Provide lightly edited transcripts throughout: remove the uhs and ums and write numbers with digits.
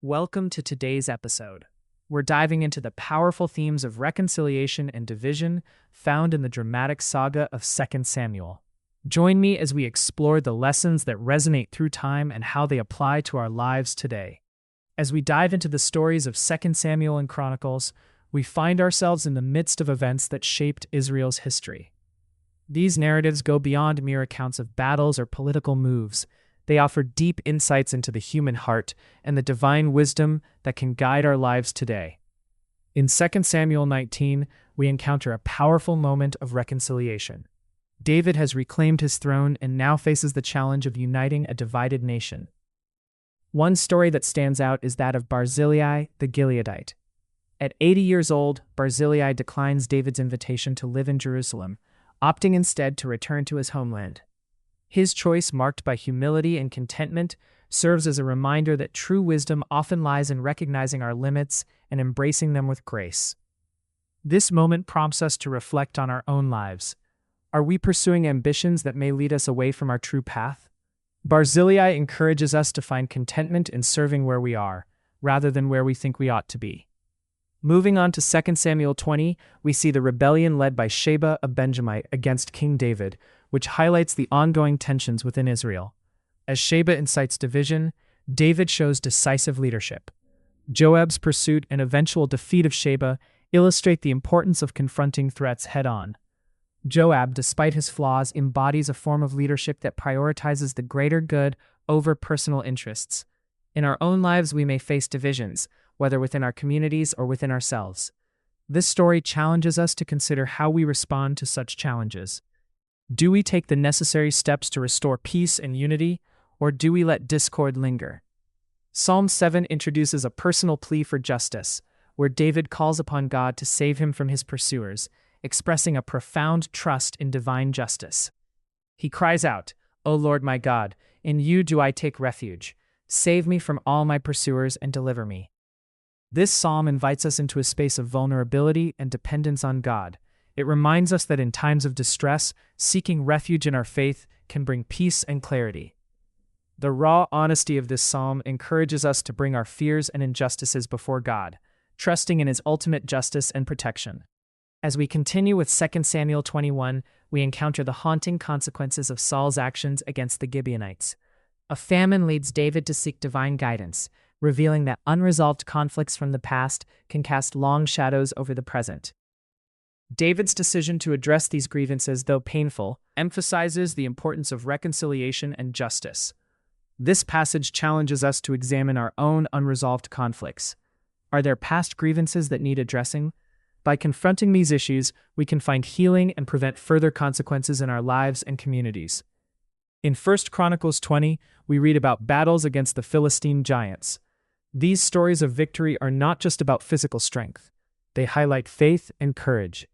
Welcome to today's episode. We're diving into the powerful themes of reconciliation and division found in the dramatic saga of 2 Samuel. Join me as we explore the lessons that resonate through time and how they apply to our lives today. As we dive into the stories of 2 Samuel and Chronicles, we find ourselves in the midst of events that shaped Israel's history. These narratives go beyond mere accounts of battles or political moves. They offer deep insights into the human heart and the divine wisdom that can guide our lives today. In 2 Samuel 19, we encounter a powerful moment of reconciliation. David has reclaimed his throne and now faces the challenge of uniting a divided nation. One story that stands out is that of Barzillai the Gileadite. At 80 years old, Barzillai declines David's invitation to live in Jerusalem, opting instead to return to his homeland. His choice, marked by humility and contentment, serves as a reminder that true wisdom often lies in recognizing our limits and embracing them with grace. This moment prompts us to reflect on our own lives. Are we pursuing ambitions that may lead us away from our true path? Barzillai encourages us to find contentment in serving where we are, rather than where we think we ought to be. Moving on to 2 Samuel 20, we see the rebellion led by Sheba, a Benjamite, against King David, which highlights the ongoing tensions within Israel. As Sheba incites division, David shows decisive leadership. Joab's pursuit and eventual defeat of Sheba illustrate the importance of confronting threats head-on. Joab, despite his flaws, embodies a form of leadership that prioritizes the greater good over personal interests. In our own lives, we may face divisions, whether within our communities or within ourselves. This story challenges us to consider how we respond to such challenges. Do we take the necessary steps to restore peace and unity, or do we let discord linger? Psalm 7 introduces a personal plea for justice, where David calls upon God to save him from his pursuers, expressing a profound trust in divine justice. He cries out, "O Lord my God, in you do I take refuge. Save me from all my pursuers and deliver me." This psalm invites us into a space of vulnerability and dependence on God. It reminds us that in times of distress, seeking refuge in our faith can bring peace and clarity. The raw honesty of this psalm encourages us to bring our fears and injustices before God, trusting in His ultimate justice and protection. As we continue with 2 Samuel 21, we encounter the haunting consequences of Saul's actions against the Gibeonites. A famine leads David to seek divine guidance, revealing that unresolved conflicts from the past can cast long shadows over the present. David's decision to address these grievances, though painful, emphasizes the importance of reconciliation and justice. This passage challenges us to examine our own unresolved conflicts. Are there past grievances that need addressing? By confronting these issues, we can find healing and prevent further consequences in our lives and communities. In 1 Chronicles 20, we read about battles against the Philistine giants. These stories of victory are not just about physical strength. They highlight faith and courage.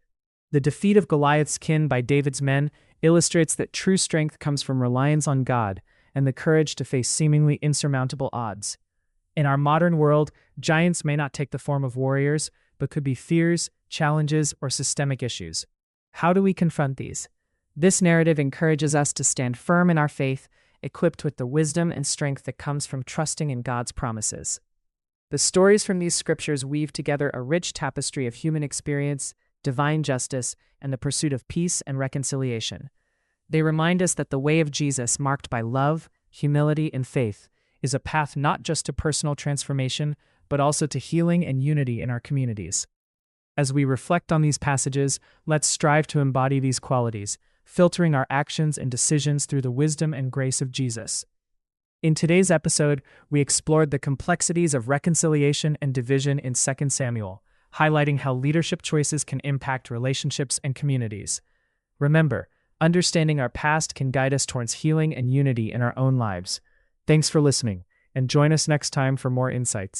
The defeat of Goliath's kin by David's men illustrates that true strength comes from reliance on God and the courage to face seemingly insurmountable odds. In our modern world, giants may not take the form of warriors, but could be fears, challenges, or systemic issues. How do we confront these? This narrative encourages us to stand firm in our faith, equipped with the wisdom and strength that comes from trusting in God's promises. The stories from these scriptures weave together a rich tapestry of human experience, divine justice, and the pursuit of peace and reconciliation. They remind us that the way of Jesus, marked by love, humility, and faith, is a path not just to personal transformation, but also to healing and unity in our communities. As we reflect on these passages, let's strive to embody these qualities, filtering our actions and decisions through the wisdom and grace of Jesus. In today's episode, we explored the complexities of reconciliation and division in 2 Samuel, highlighting how leadership choices can impact relationships and communities. Remember, understanding our past can guide us towards healing and unity in our own lives. Thanks for listening, and join us next time for more insights.